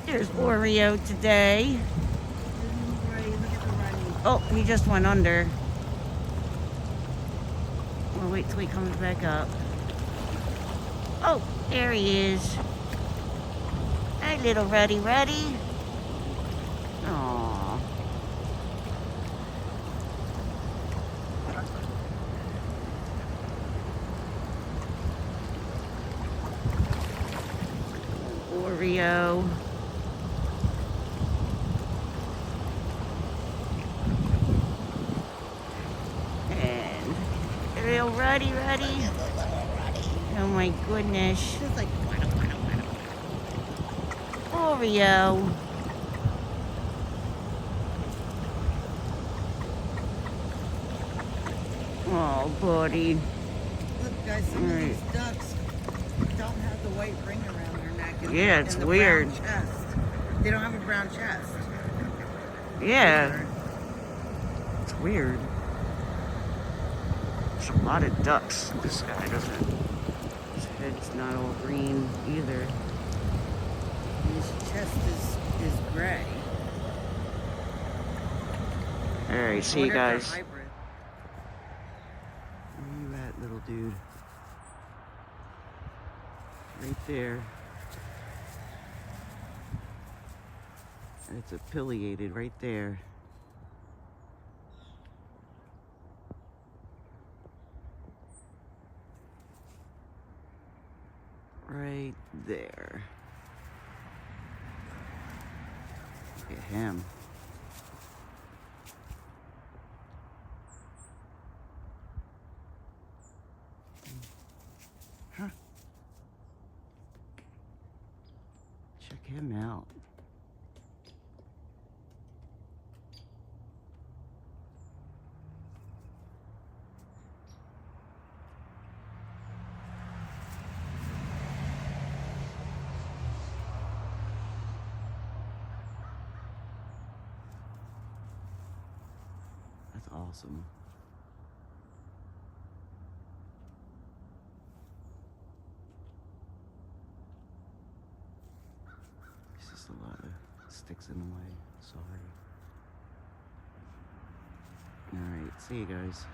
There's Oreo today. Oh, he just went under. We'll wait till he comes back up. Oh, there he is. Hi, little Ruddy. Aww. Oreo. And real Ruddy. Oh my goodness. It's like Oreo. Oh, buddy. Look, guys, some of these ducks don't have the white ring around their neck. Yeah, it's weird. Brown chest. They don't have a brown chest. Yeah. It's weird. There's a lot of ducks. This guy doesn't. His head's not all green either. His chest is gray. Alright, see you guys. Hybrid. Where you at, little dude? Right there. It's a pileated right there. Right there. Look at him. Huh. Check him out. That's awesome. It's just a lot of sticks in the way. Sorry. Alright, see you guys.